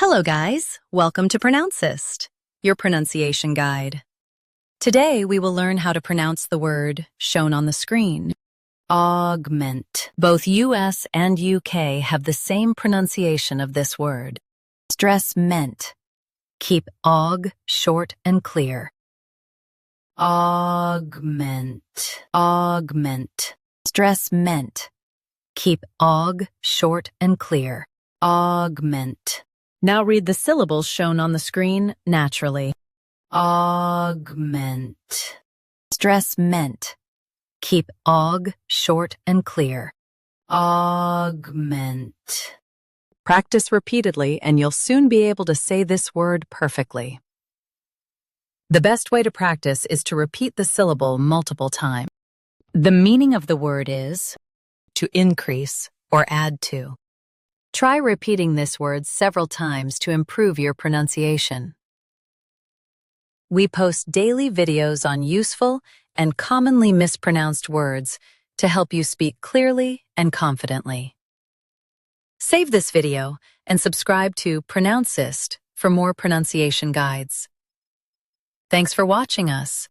Hello guys, welcome to Pronouncist, your pronunciation guide. Today we will learn how to pronounce the word shown on the screen. Augment. Both US and UK have the same pronunciation of this word. Stress ment. Keep aug short and clear. Augment. Augment. Stress ment. Keep aug short and clear. Augment. Now read the syllables shown on the screen naturally. Augment. Stress ment. Keep aug short and clear. Augment. Practice repeatedly and you'll soon be able to say this word perfectly. The best way to practice is to repeat the syllable multiple times. The meaning of the word is to increase or add to. Try repeating this word several times to improve your pronunciation. We post daily videos on useful and commonly mispronounced words to help you speak clearly and confidently. Save this video and subscribe to Pronouncist for more pronunciation guides. Thanks for watching us.